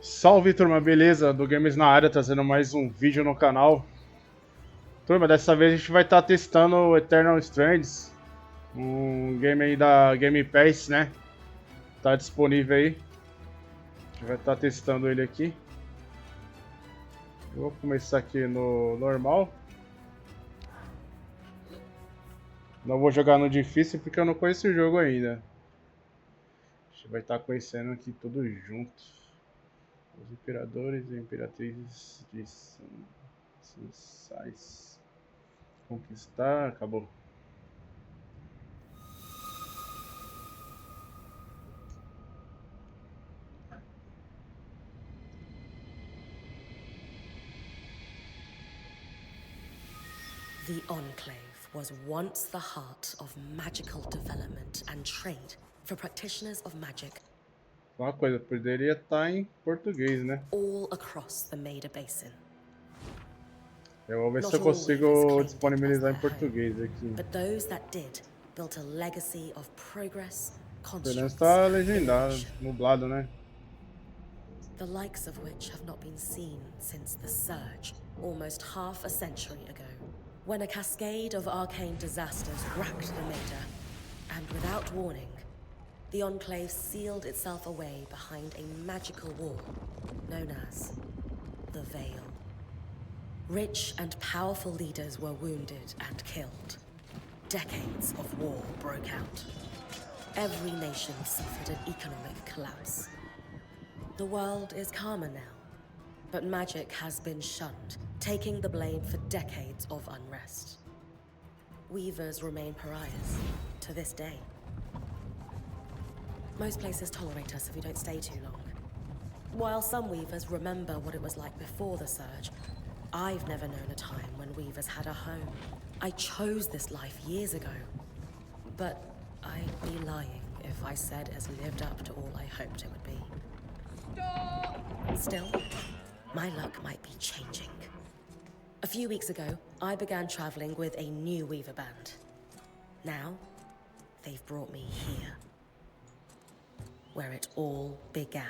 Salve, turma, beleza? Do Games na área, trazendo mais um vídeo no canal. Turma, dessa vez a gente vai estar testando o Eternal Strands, um game aí da Game Pass, né? Tá disponível aí. A gente vai estar testando ele aqui. Eu vou começar aqui no normal. Não vou jogar no difícil porque eu não conheço o jogo ainda. A gente vai estar conhecendo aqui tudo junto. Os imperadores e imperatrizes de Sais. Conquistar, acabou. The Enclave was once the heart of magical development and trade for practitioners of magic Uma coisa, poderia estar em português, né? all across the Maida Basin. Eu vou ver se Not eu all weavers consigo claimed it as disponibilizar their em home, português aqui. but those that did built a legacy of progress, Pelo menos constructs, tá legendado, innovation, nublado, né? the likes of which have not been seen since the Surge, almost half a century ago, when a cascade of arcane disasters racked the Maida, and without warning, the Enclave sealed itself away behind a magical wall known as the Veil. Rich and powerful leaders were wounded and killed. Decades of war broke out. Every nation suffered an economic collapse. The world is calmer now, but magic has been shunned, taking the blame for decades of unrest. Weavers remain pariahs to this day. Most places tolerate us if we don't stay too long. While some weavers remember what it was like before the Surge, I've never known a time when weavers had a home. I chose this life years ago, but I'd be lying if I said it has lived up to all I hoped it would be. Still, my luck might be changing. A few weeks ago, I began traveling with a new weaver band. Now, they've brought me here, where it all began.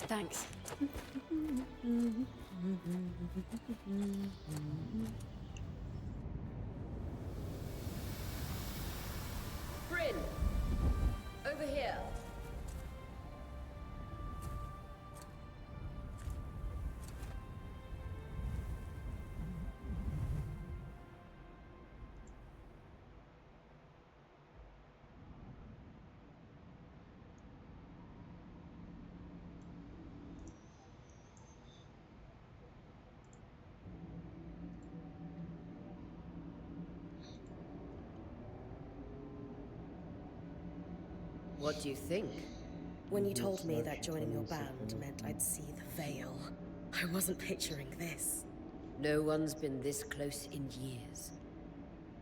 Thanks. Bryn! Over here! What do you think? When you told me that joining your band meant I'd see the Veil, I wasn't picturing this. No one's been this close in years.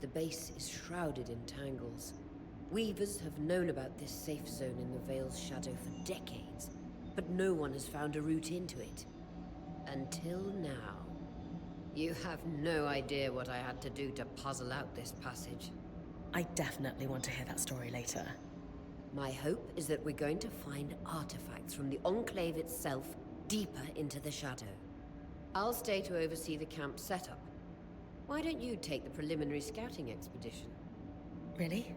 The base is shrouded in tangles. Weavers have known about this safe zone in the Veil's shadow for decades, but no one has found a route into it. Until now. You have no idea what I had to do to puzzle out this passage. I definitely want to hear that story later. My hope is that we're going to find artifacts from the Enclave itself deeper into the shadow. I'll stay to oversee the camp setup. Why don't you take the preliminary scouting expedition? Really?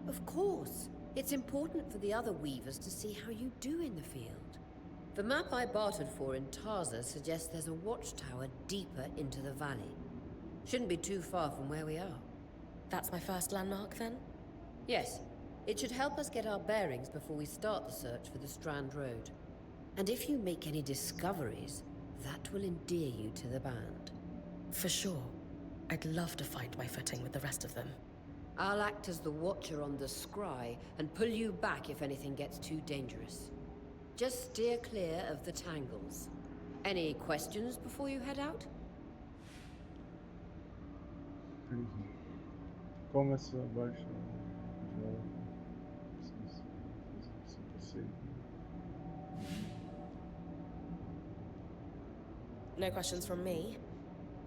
Of course. It's important for the other weavers to see how you do in the field. The map I bartered for in Tarza suggests there's a watchtower deeper into the valley. Shouldn't be too far from where we are. That's my first landmark, then? Yes. It should help us get our bearings before we start the search for the Strand Road. And if you make any discoveries, that will endear you to the band. For sure. I'd love to find my footing with the rest of them. I'll act as the watcher on the scry and pull you back if anything gets too dangerous. Just steer clear of the tangles. Any questions before you head out? Começa abaixo. No questions from me.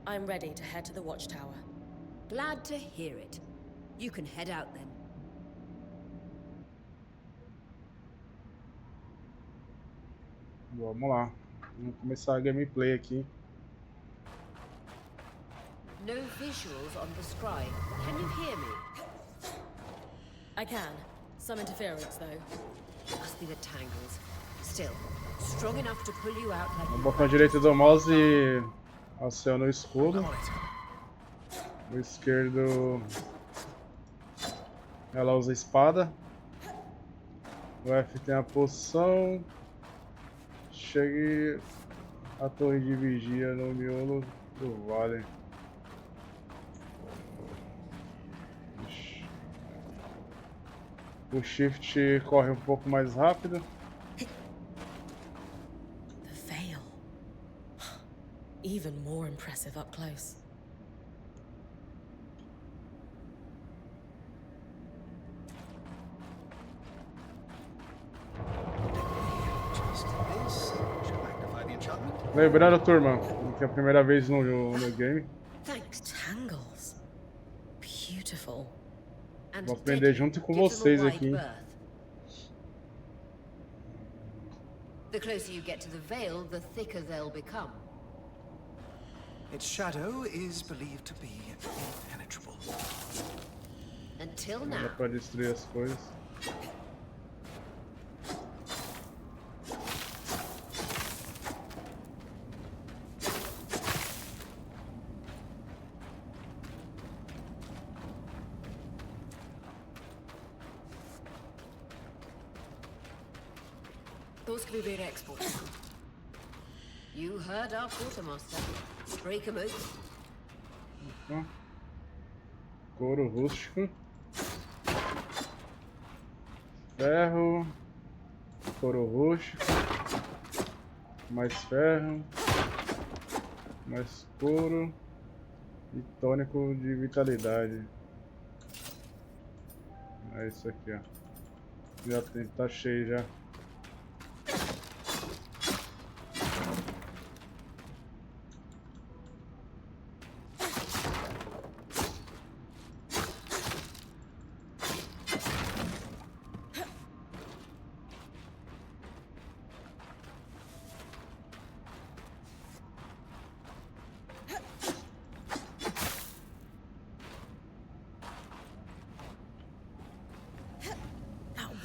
I'm ready to head to the watchtower. Glad to hear it. You can head out then. Vamos lá. Vamos começar a gameplay aqui. No visuals on the scribe. Can you hear me? I can. Some interference, though. Must be the tangles. Still, strong enough to pull you out like No botão direito do mouse aciona o escudo. O esquerdo ela usa a espada. O F tem a poção. Chegue a torre de vigia no miolo do vale. O shift corre um pouco mais rápido. The veil. Even more impressive up close. Lembrando, turma, que é a primeira vez no game. Thanks. Tangles. Beautiful. And Vou aprender junto com vocês aqui. The closer you get to the veil, the thicker they'll become. Its shadow is believed to be impenetrable. Until Não dá now. pra destruir as coisas. Those could be rare exports. You heard our quartermaster. Break 'em open. Couro rústico. Ferro. Couro rústico. Mais ferro. Mais couro. E tônico de vitalidade. É isso aqui, ó. Já tem, tá cheio já.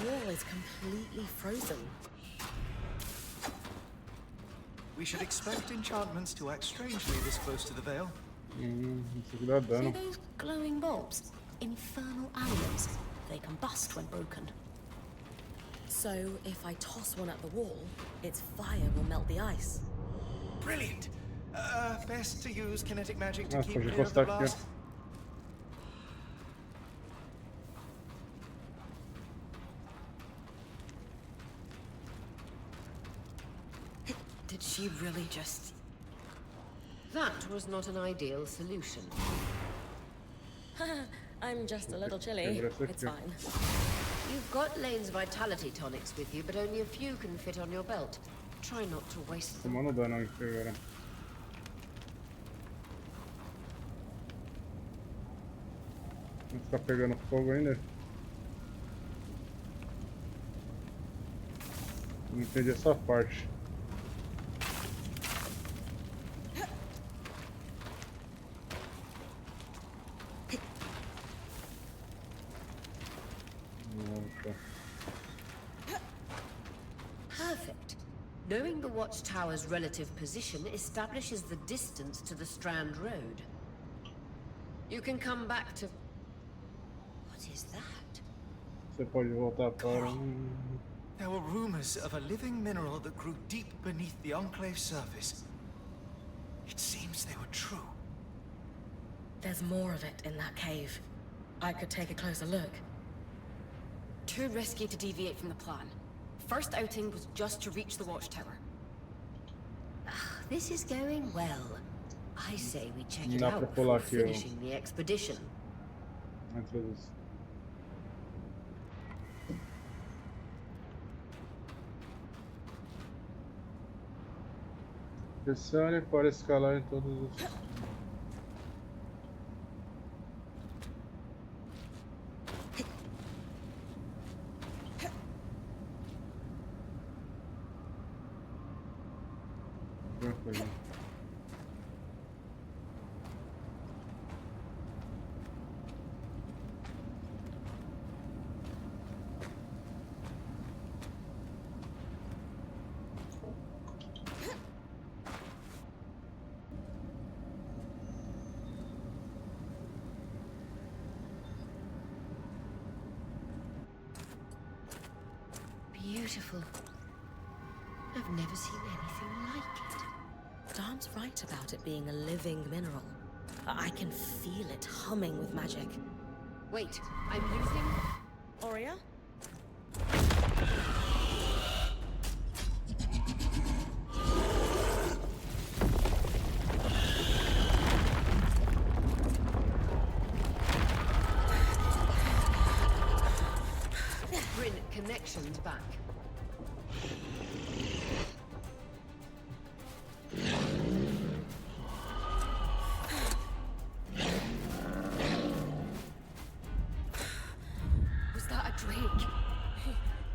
Wall is completely frozen. We should expect enchantments to act strangely this close to the veil. Isso aqui dá See dano. those glowing bulbs? Infernal animals. They combust when broken. So, if I toss one at the wall, its fire will melt the ice. Brilliant! Best to use kinetic magic to Ah, keep pode clear of the encostar aqui, blast. ó. Did she really just... That was not an ideal solution. I'm just a little chilly. It's fine. You've got Lane's vitality tonics with you, but only a few can fit on your belt. Try not to waste them. Tomando dano aqui agora. Vai ficar pegando fogo ainda? Não entendi essa parte. Perfect. Knowing the watchtower's relative position establishes the distance to the Strand Road. You can come back to... What is that? Você pode voltar para... There were rumors of a living mineral that grew deep beneath the Enclave's surface. It seems they were true. There's more of it in that cave. I could take a closer look. Too risky to deviate from the plan. First outing was just to reach the watchtower. This is going well. I say we check it Dá pra out pular before aqui, ó. finishing the expedition. Introduz. Pressione para escalar em todos os... Beautiful. I've never seen anything like it. Dan's right about it being a living mineral. I can feel it humming with magic. Wait, I'm losing... Aurea? Bryn, connections back. Was that a drake?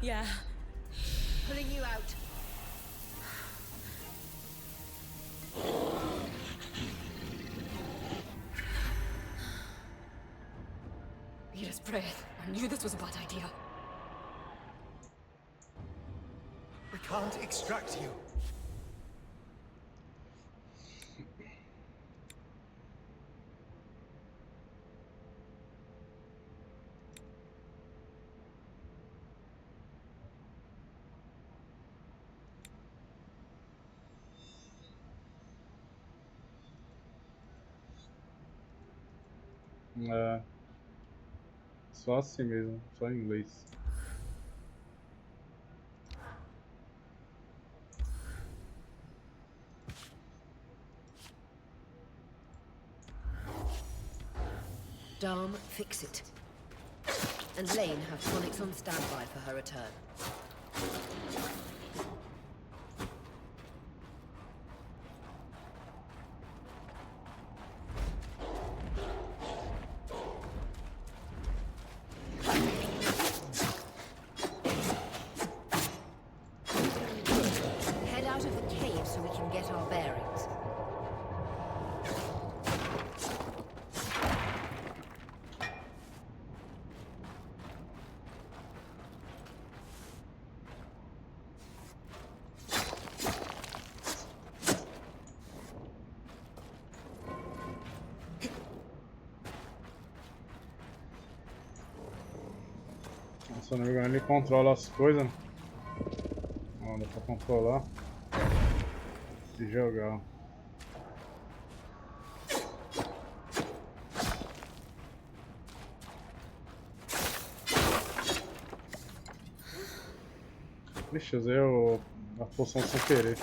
Yeah. Pulling you out. Mira's breath. I knew this was a bad idea. We can't extract you. É, só assim mesmo, só em inglês. Dom, fix it. And Lane have tonics on standby for her return. Head out of the cave so we can get our bearings. Se eu não me engano, ele controla as coisas. Ó, dá pra controlar e jogar. Vixe, usei a poção sem querer.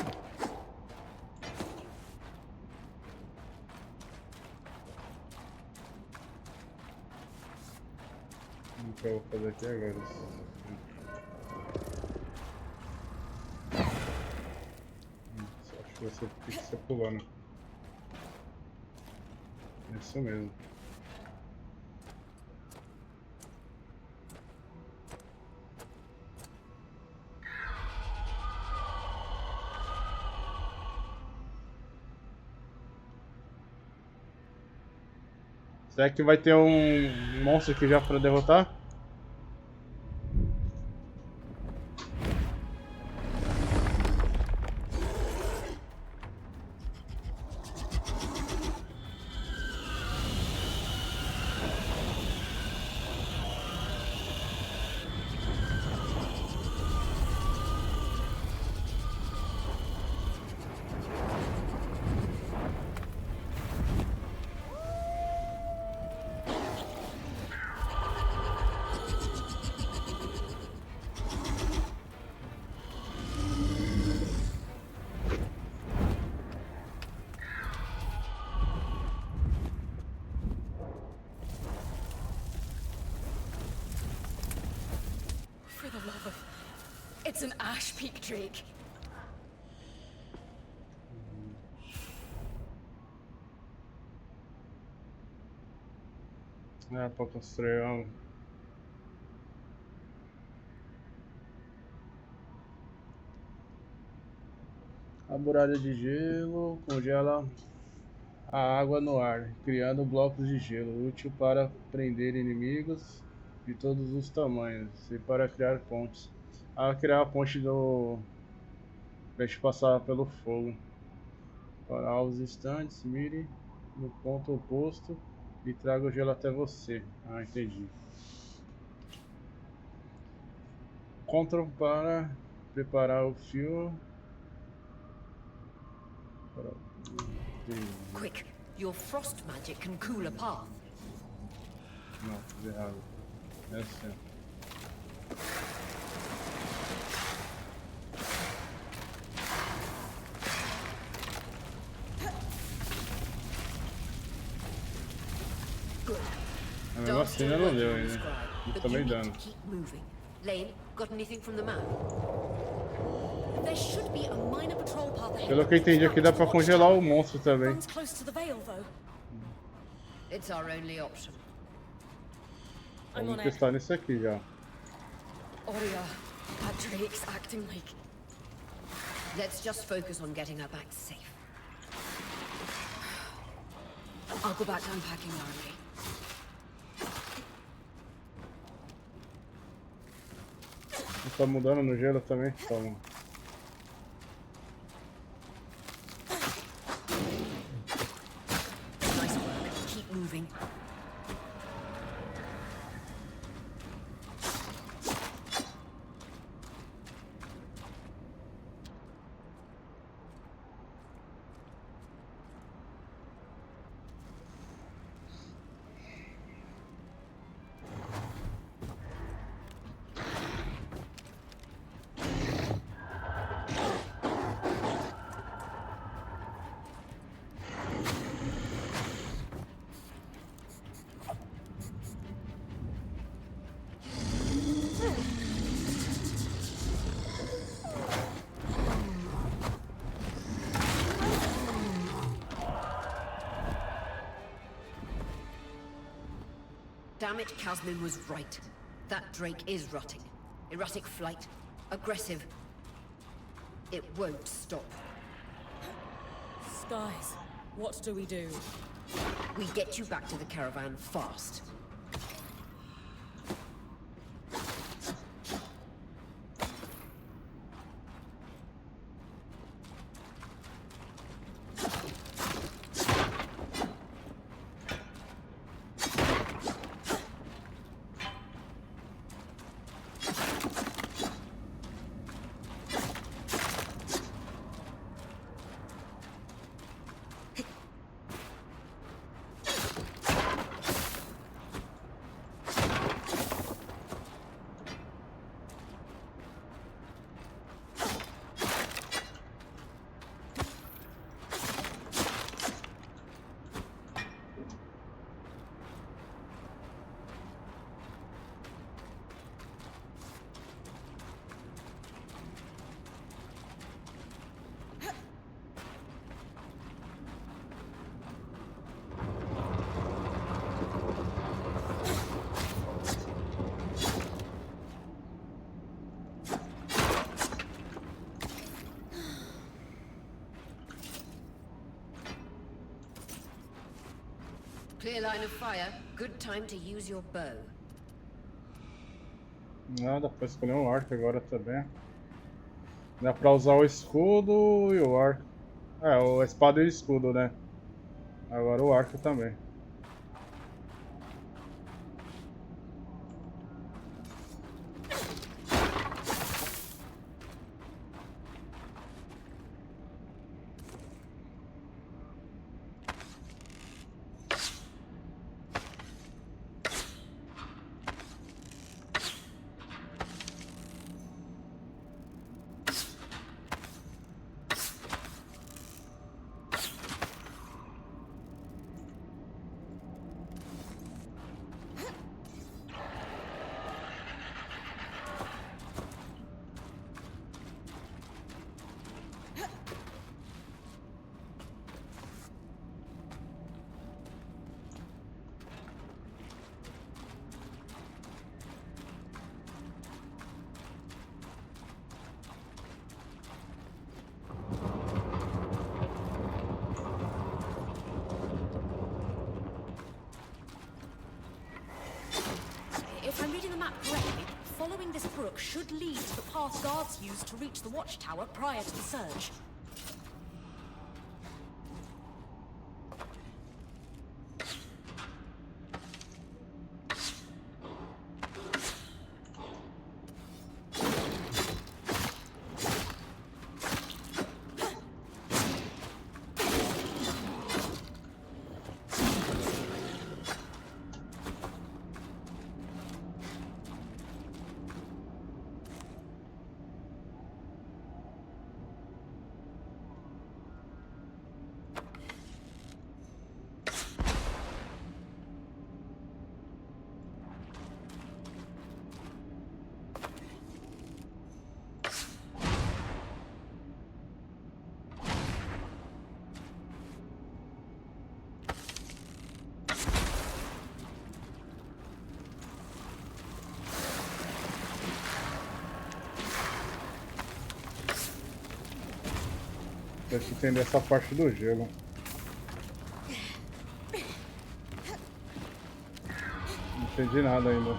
O que eu vou fazer aqui agora? Acho que você tem que ser pulando. Isso mesmo. Será que vai ter um monstro aqui já para derrotar? It's an ash peak drake. É, pra construir um... A muralha de gelo congela a água no ar, criando blocos de gelo, útil para prender inimigos de todos os tamanhos e para criar pontes. Criar a ponte do... Deixe passar pelo fogo. Para os instantes, mire no ponto oposto e traga o gelo até você. Ah, entendi. Ctrl para preparar o fio. Quick, your frost magic can cool a path. Não, fiz errado. É assim. A mesma cena não deu ainda. Não tô nem dando. Lane, got anything from the map? There should be a minor patrol path ahead. Pelo que eu entendi aqui, dá pra congelar o monstro também. Runs close to the Vale, though. It's our only option. I'm Vamos on it. testar nisso aqui já. Oria, that drake's acting like... Let's just focus on getting her back safe. I'll go back to unpacking our army. Tá mudando no gelo também? Toma. Nice work. Keep moving. Damn it, Casmin was right. That drake is rotting. Erratic flight. Aggressive. It won't stop. Skies, what do we do? We get you back to the caravan fast. Clear line of fire. Good time to use your bow. Não, dá pra escolher um arco agora também. Dá pra usar o escudo e o arco. É, a espada e o escudo, né? Agora o arco também. map correctly, following this brook should lead to the path guards used to reach the watchtower prior to the surge. Deixa eu entender essa parte do gelo. Não entendi nada ainda.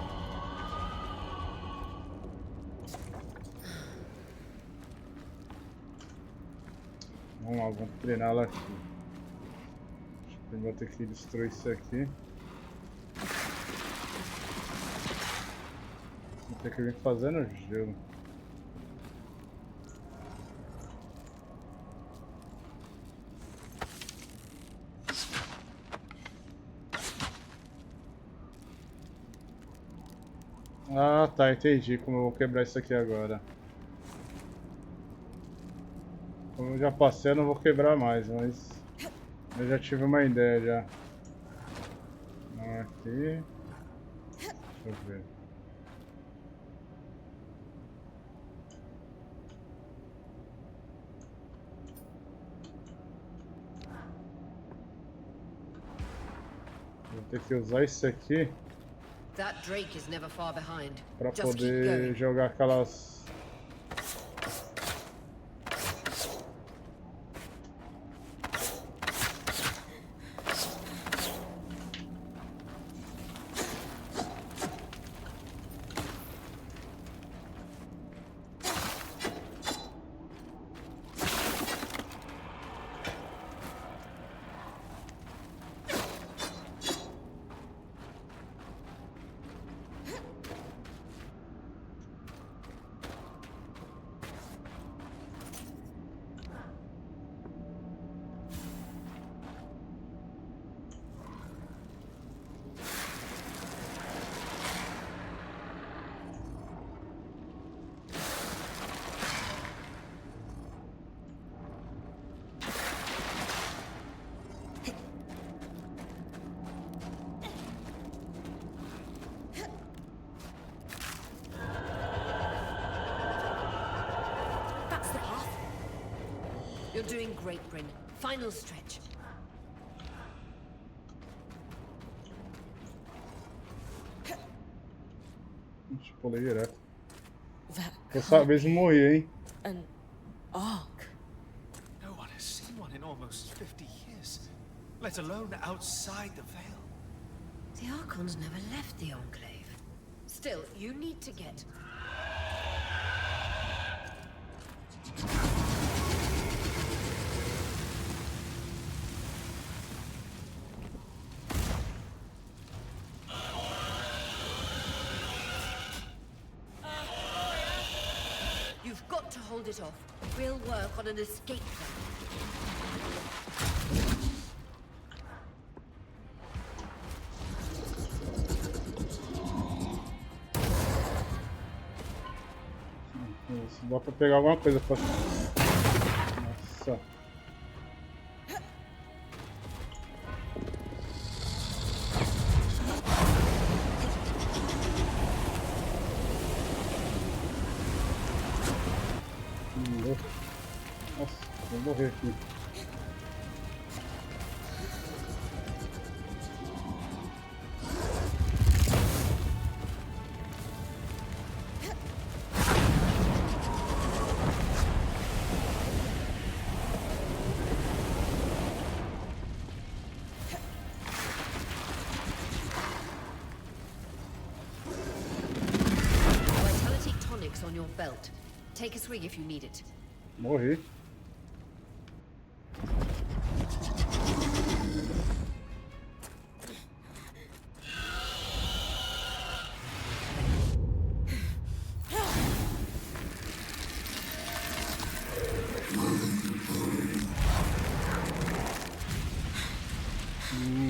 Vamos lá, vamos treinar ela aqui. Acho que eu vou ter que destruir isso aqui. Vou ter que vir fazendo gelo. Ah, tá, entendi como eu vou quebrar isso aqui agora. Como eu já passei, eu não vou quebrar mais, mas eu já tive uma ideia já. Aqui. Deixa eu ver. Vou ter que usar isso aqui That Drake is never far behind. pra Just keep poder going. jogar aquelas... That's the path. You're doing great, Bryn. Final stretch. Ixi, pulei direto. That Dessa vez eu morri, hein? an ark. No one has seen one in almost 50 years, let alone outside the Veil. The Archons never left the Enclave. Still, you need to get... You've got to hold it off. We'll work on an escape plan. Isso, dá pra pegar alguma coisa pra... Nossa. Nossa, vou morrer aqui. belt. Take a swig if you need it. Morri.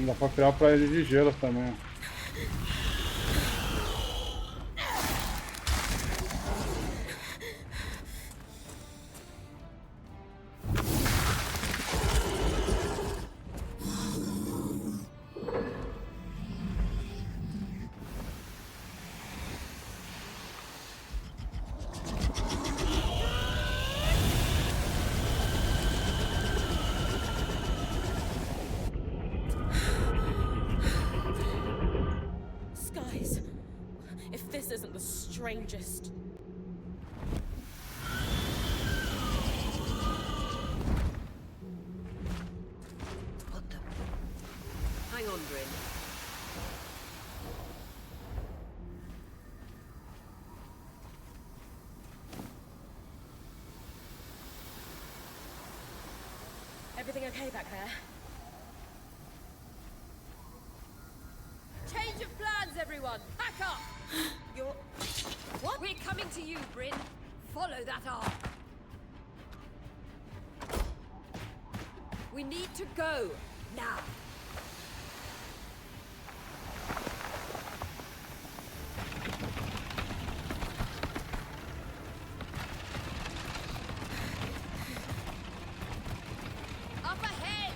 Dá pra criar pra ele de gelo também. Skies. If this isn't the strangest. What the? Hang on, Bryn. Everything okay back there? Change of plans, everyone! Pack up! You're... What? We're coming to you, Bryn. Follow that arm. We need to go. Now. Up ahead!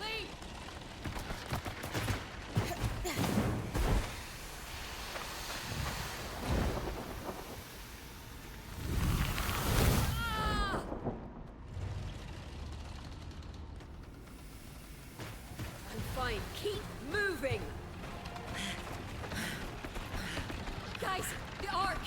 Leave! Ah! I'm fine. Keep moving! Guys, the Ark!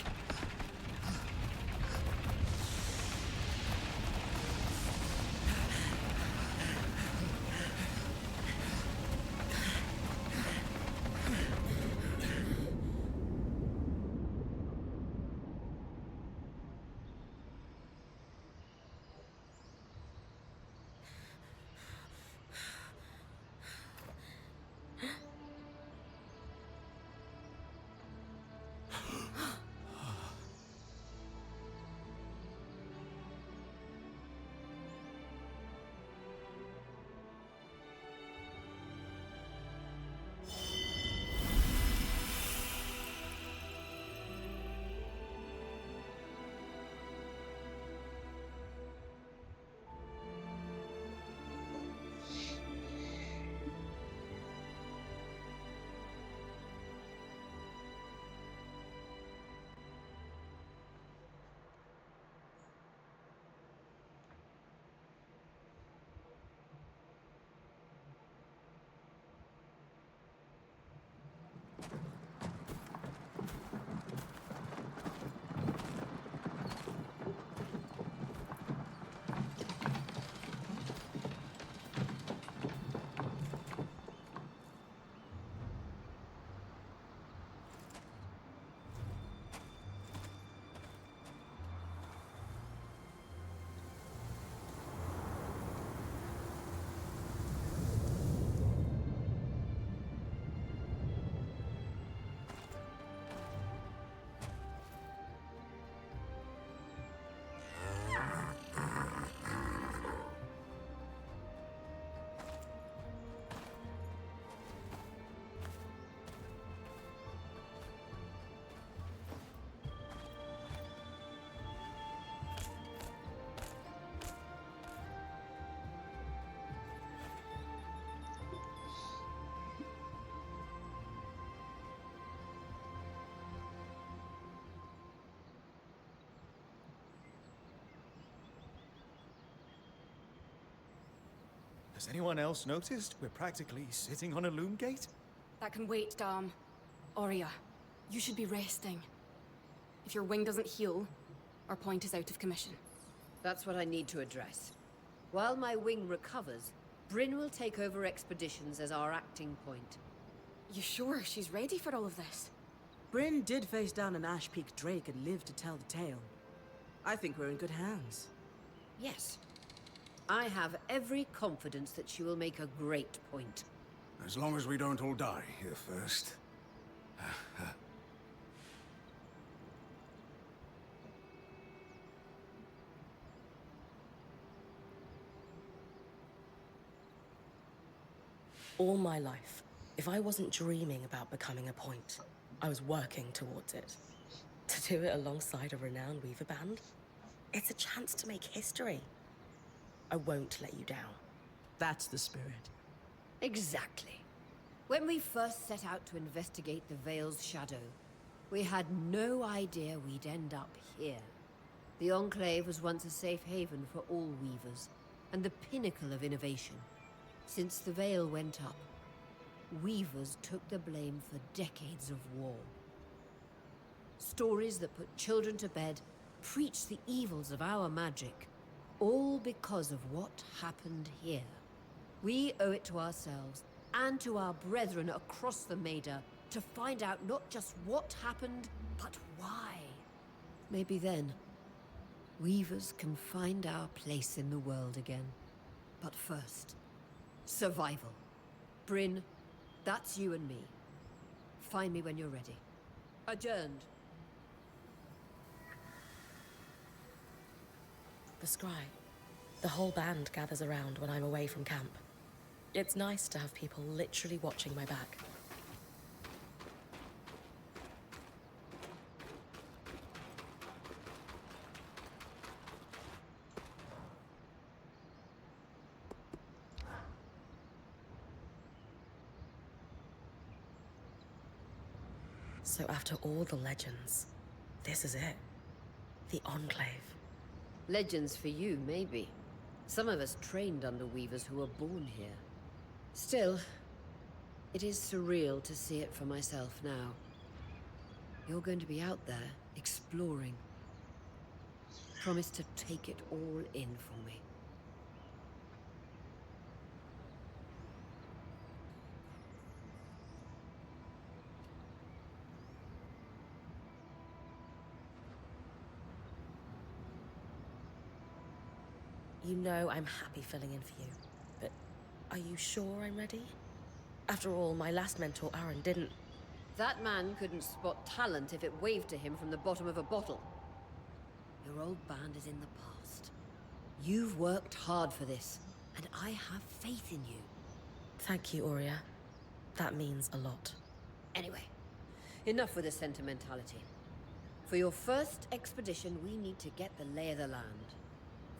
Has anyone else noticed we're practically sitting on a loom gate? That can wait, Dom. Aurea, you should be resting. If your wing doesn't heal, our point is out of commission. That's what I need to address. While my wing recovers, Bryn will take over expeditions as our acting point. You sure she's ready for all of this? Bryn did face down an Ash Peak Drake and lived to tell the tale. I think we're in good hands. Yes. I have every confidence that she will make a great point. As long as we don't all die here first. All my life, if I wasn't dreaming about becoming a point, I was working towards it. To do it alongside a renowned Weaver band, it's a chance to make history. I won't let you down. That's the spirit. Exactly. When we first set out to investigate the Veil's shadow, we had no idea we'd end up here. The Enclave was once a safe haven for all Weavers, and the pinnacle of innovation. Since the Veil went up, Weavers took the blame for decades of war. Stories that put children to bed, preached the evils of our magic, all because of what happened here. We owe it to ourselves and to our brethren across the Maida to find out not just what happened, but why. Maybe then, Weavers can find our place in the world again. But first, survival. Bryn, that's you and me. Find me when you're ready. Adjourned. The scry. The whole band gathers around when I'm away from camp. It's nice to have people literally watching my back. So after all the legends, this is it. The Enclave. Legends for you, maybe. Some of us trained under Weavers who were born here. Still, it is surreal to see it for myself now. You're going to be out there, exploring. Promise to take it all in for me. You know I'm happy filling in for you, but are you sure I'm ready? After all, my last mentor, Aaron, didn't... That man couldn't spot talent if it waved to him from the bottom of a bottle. Your old band is in the past. You've worked hard for this, and I have faith in you. Thank you, Aurea. That means a lot. Anyway, enough with the sentimentality. For your first expedition, we need to get the lay of the land.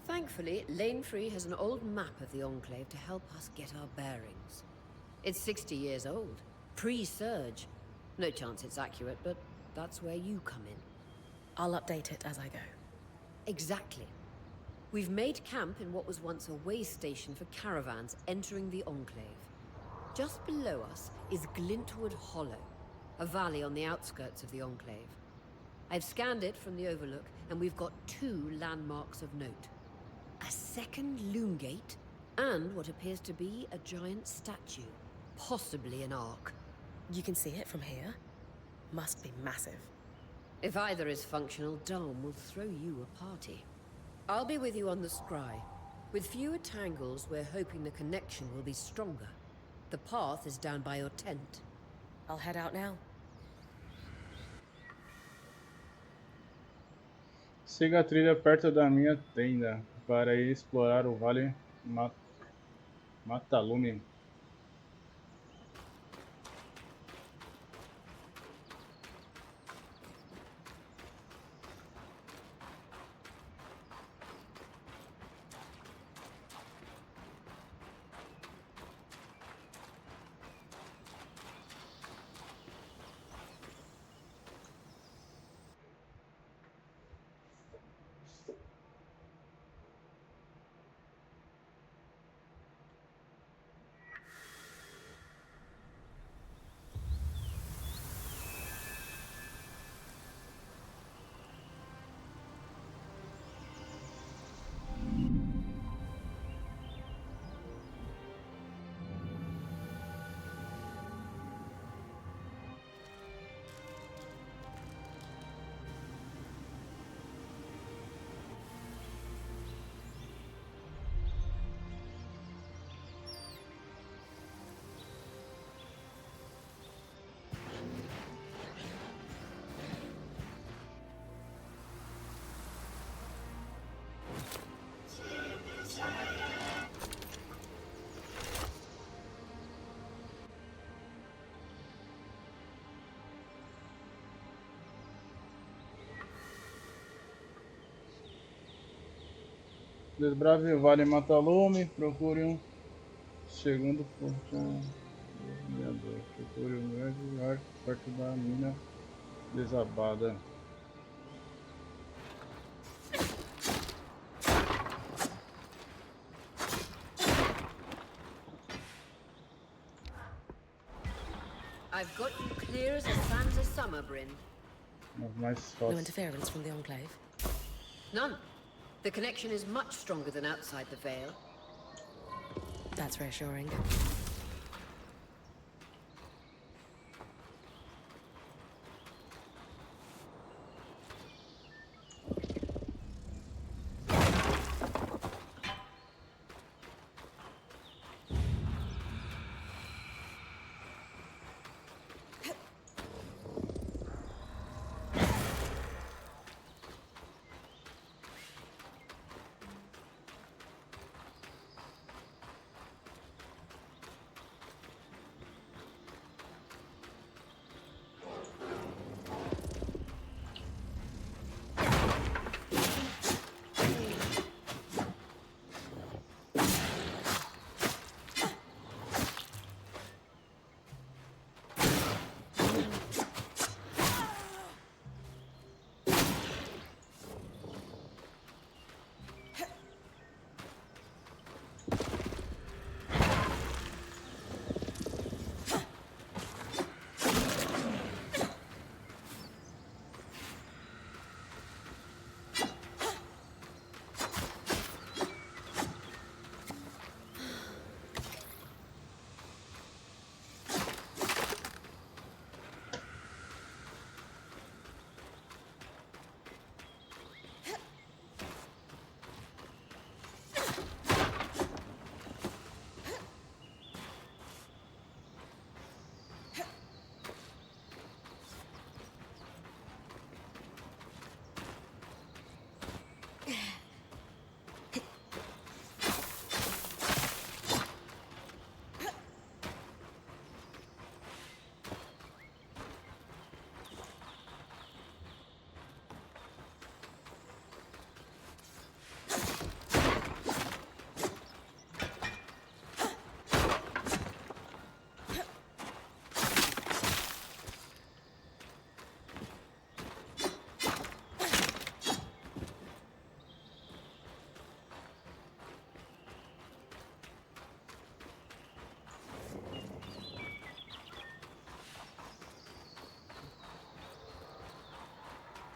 Thankfully, Lane Free has an old map of the Enclave to help us get our bearings. It's 60 years old, pre-Surge. No chance it's accurate, but that's where you come in. I'll update it as I go. Exactly. We've made camp in what was once a way station for caravans entering the Enclave. Just below us is Glintwood Hollow, a valley on the outskirts of the Enclave. I've scanned it from the overlook, and we've got 2 landmarks of note. A second loom gate, and what appears to be a giant statue, possibly an ark. You can see it from here? Must be massive. If either is functional, Dom will throw you a party. I'll be with you on the scry. With fewer tangles, we're hoping the connection will be stronger. The path is down by your tent. I'll head out now. Siga a trilha perto da minha tenda para ir explorar o Vale Matalume. Desbrave o vale mata-lume, procure um segundo portão. Procure um grande arco perto da mina desabada. I've got you clear as a Sansa summer, Bryn. Mais No fácil. interference from the Enclave. None. The connection is much stronger than outside the Vale. That's reassuring.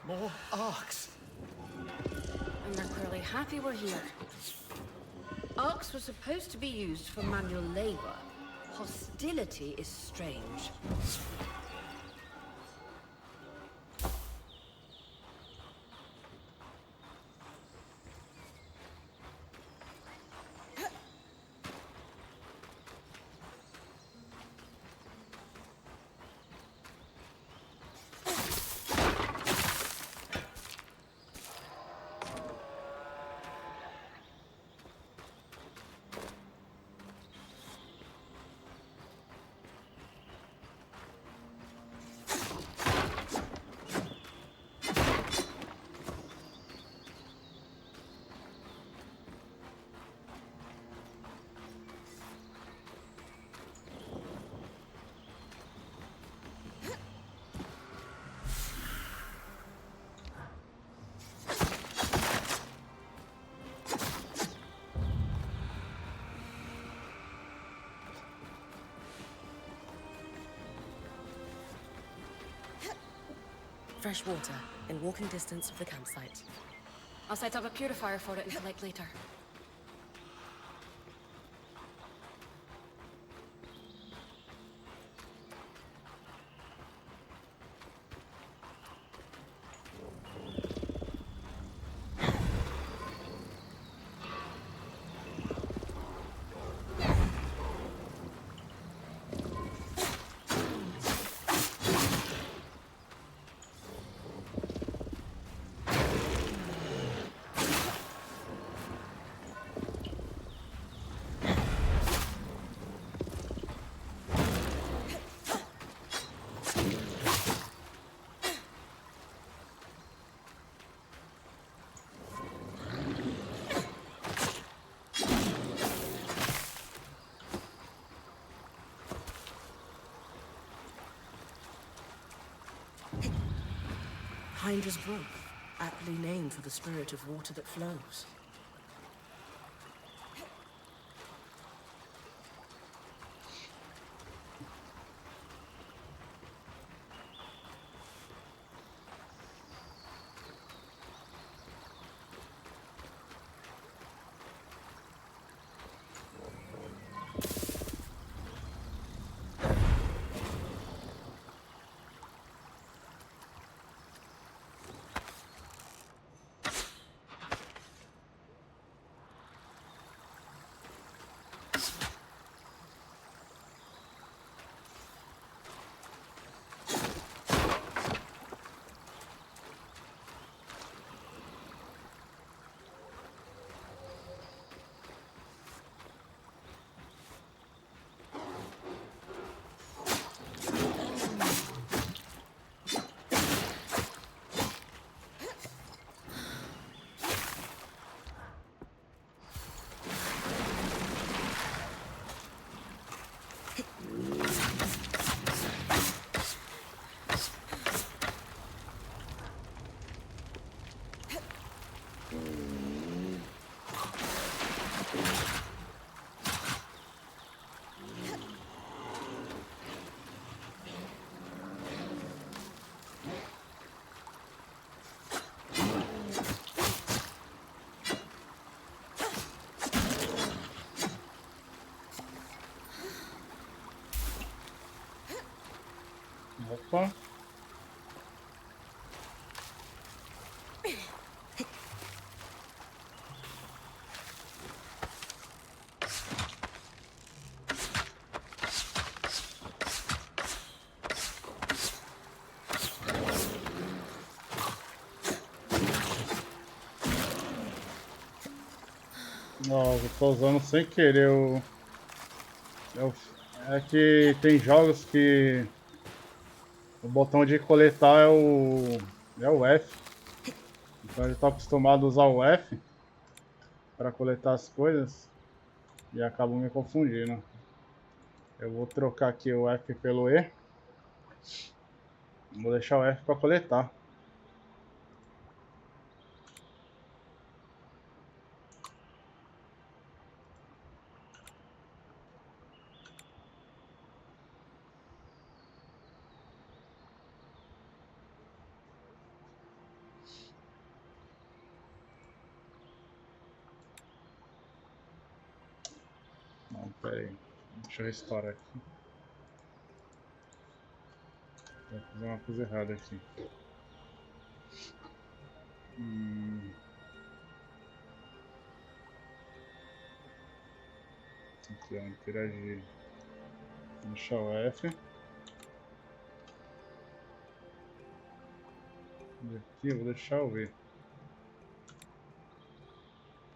More arcs. And they're clearly happy we're here. Arcs were supposed to be used for manual labor. Hostility is strange. Fresh water, in walking distance of the campsite. I'll set up a purifier for it and collect later. Hydra's brook, aptly named for the spirit of water that flows. Opa. Ó, eu tô usando sem querer é que tem jogos que o botão de coletar é o F. Então eu tô acostumado a usar o F para coletar as coisas e acabo me confundindo. Eu vou trocar aqui o F pelo E. Vou deixar o F para coletar. Não, pera aí. Deixa eu restaurar aqui. Vou fazer uma coisa errada aqui. Aqui, ó, interagir. Vou deixar o F. E aqui eu vou deixar o V.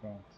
Pronto.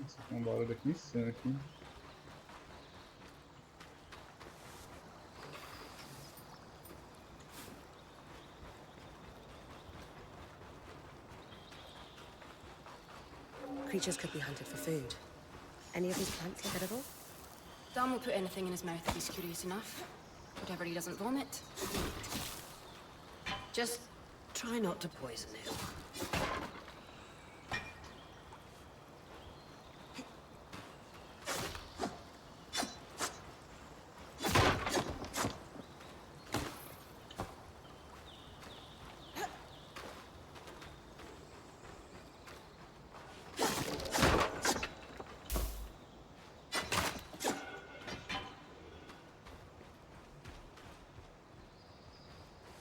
Isso aqui é um barulho aqui insano aqui. Creatures could be hunted for food. Any of these plants look edible? Dan will put anything in his mouth if he's curious enough. Whatever he doesn't vomit. Just try not to poison him.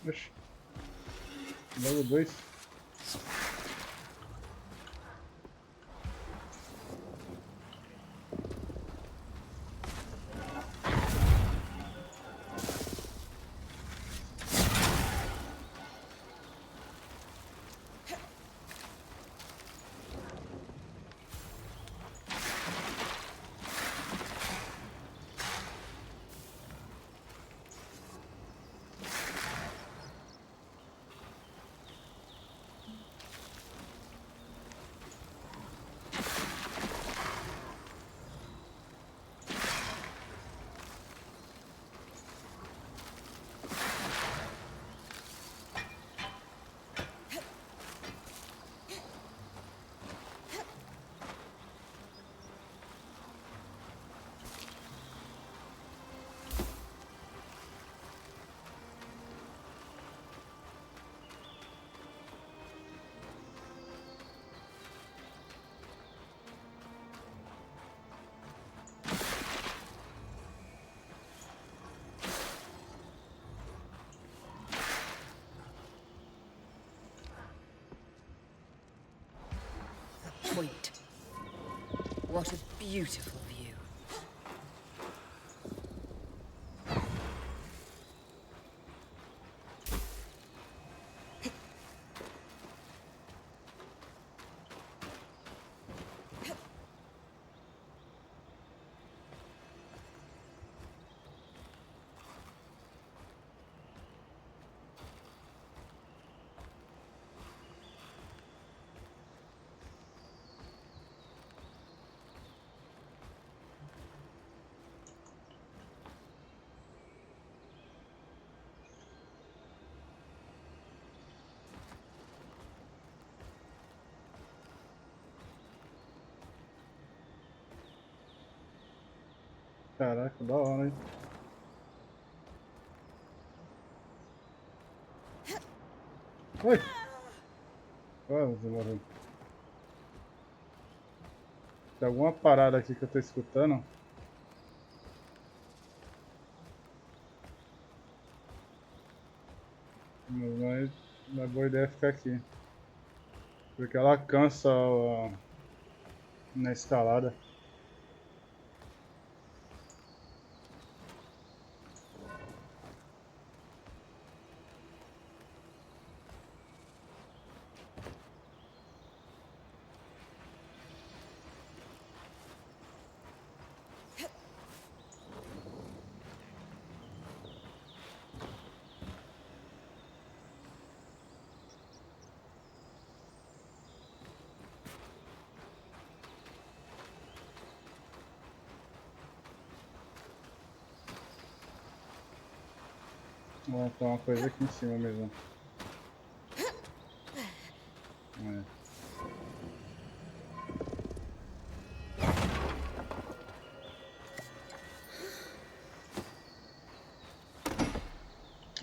Oxi. Level 2. What a beautiful view. Caraca, da hora, hein? Oi! Quase morreu. Tem alguma parada aqui que eu tô escutando? Mas não é boa ideia ficar aqui. Porque ela cansa na escalada. Ó, tem uma coisa aqui em cima mesmo. É.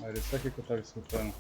Era isso aqui que eu tava escutando.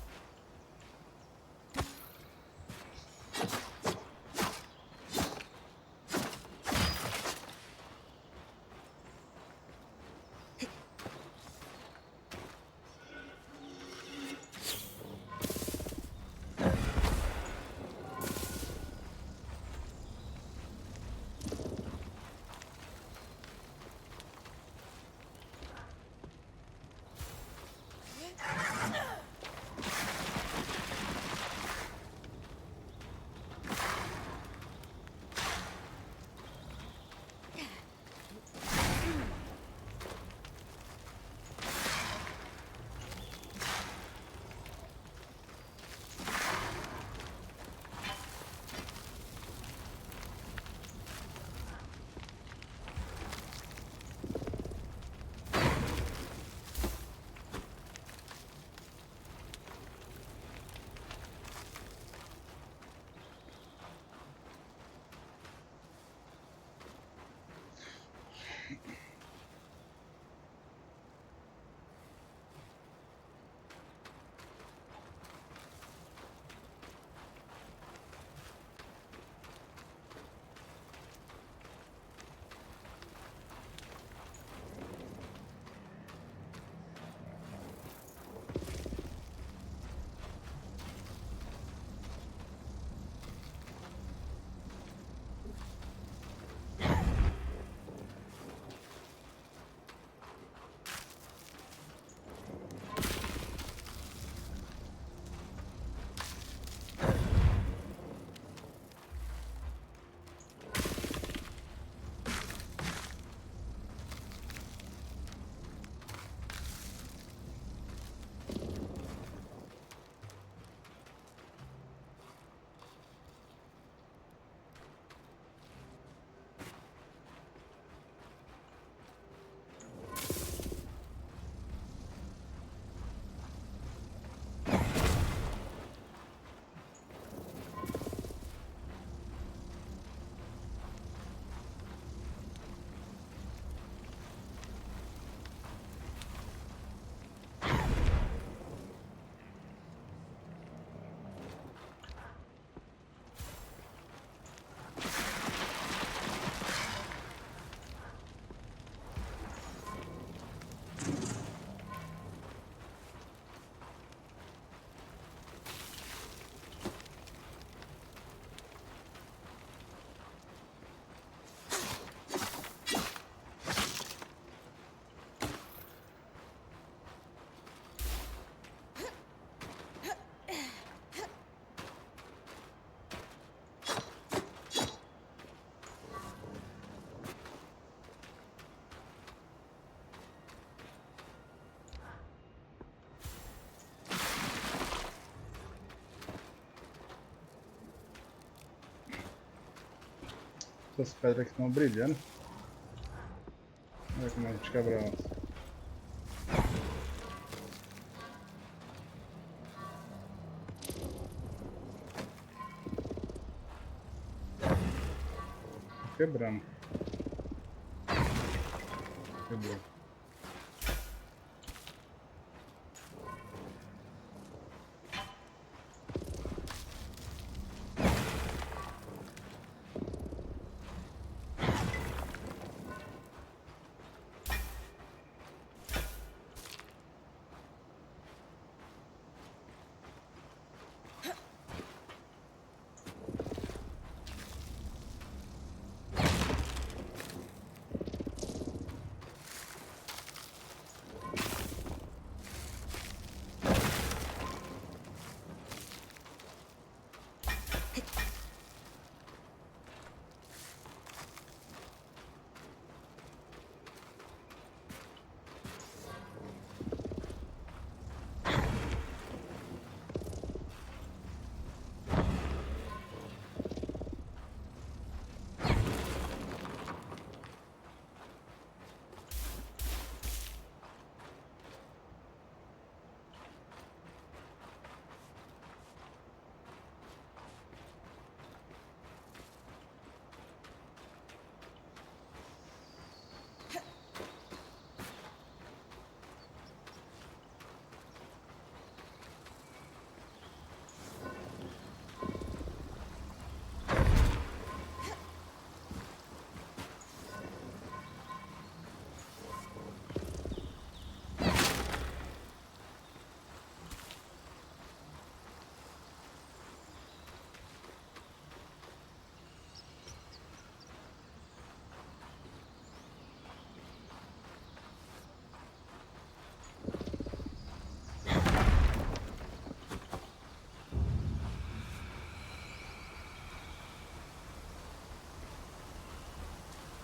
Essas pedras que estão brilhando. Olha como a gente quebra elas. Quebramos. Quebrou.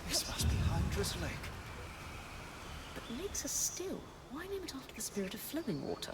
This must be Hydra's lake. But lakes are still. Why name it after the spirit of flowing water?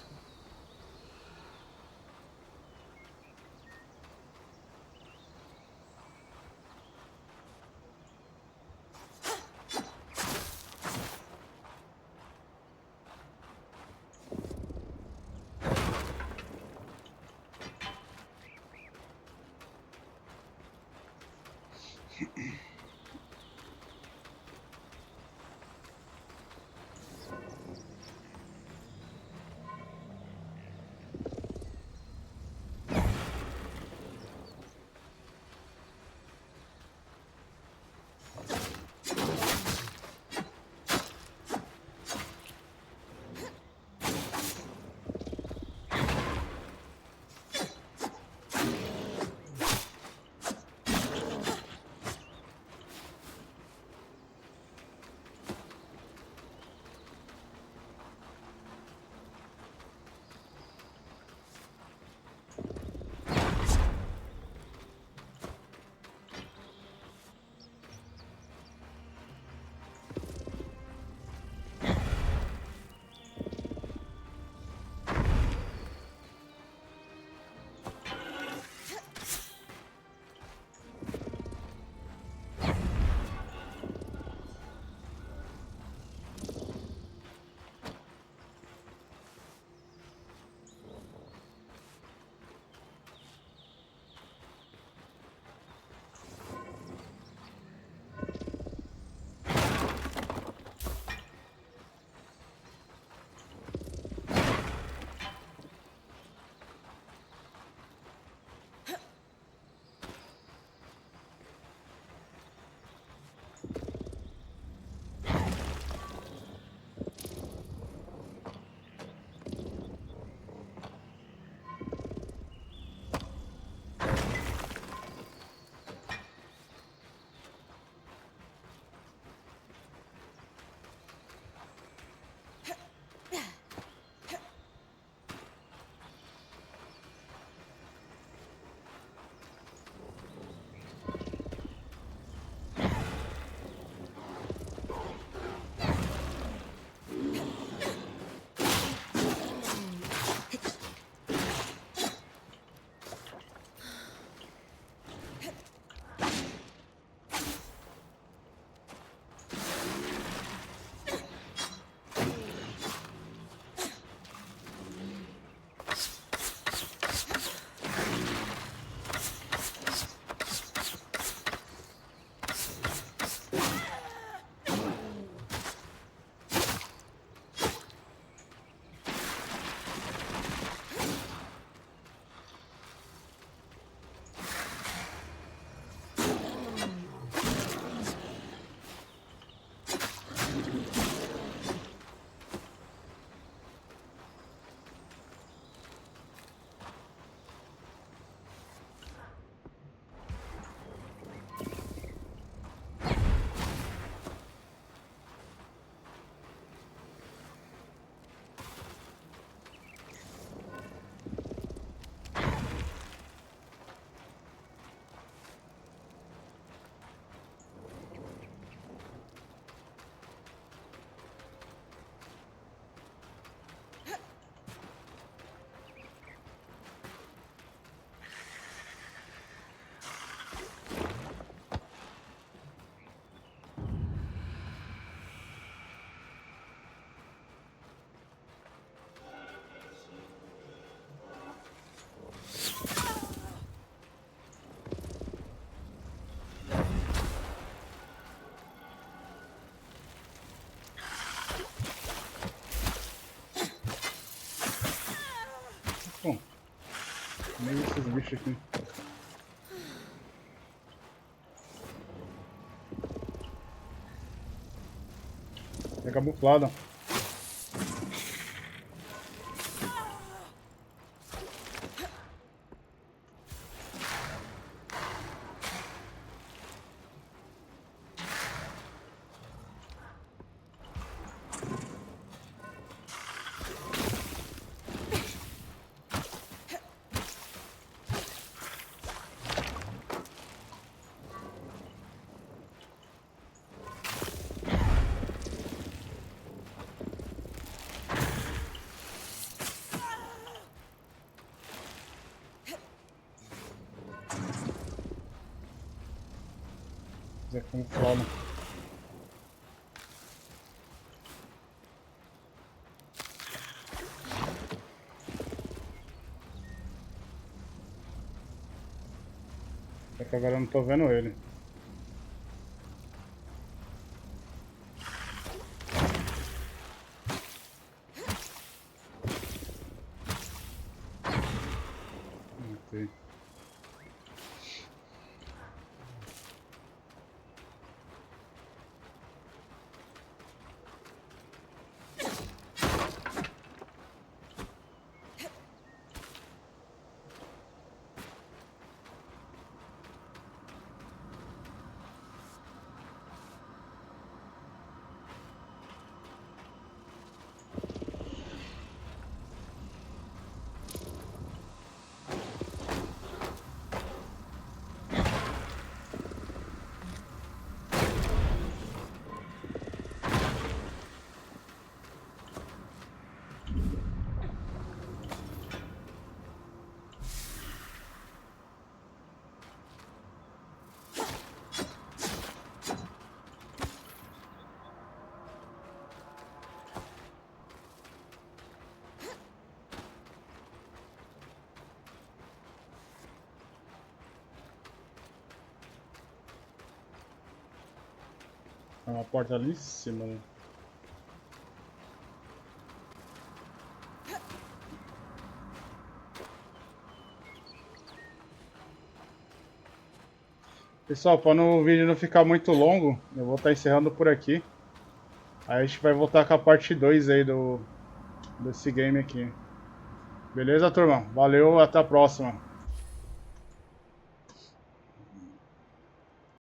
Bom, meio esses bichos aqui. É camuflado. É camuflado. É que agora eu não tô vendo ele. Ok. Tem uma porta ali em cima, né? Pessoal, para o vídeo não ficar muito longo, eu vou estar encerrando por aqui. Aí a gente vai voltar com a parte 2 aí desse game aqui. Beleza, turma? Valeu, até a próxima.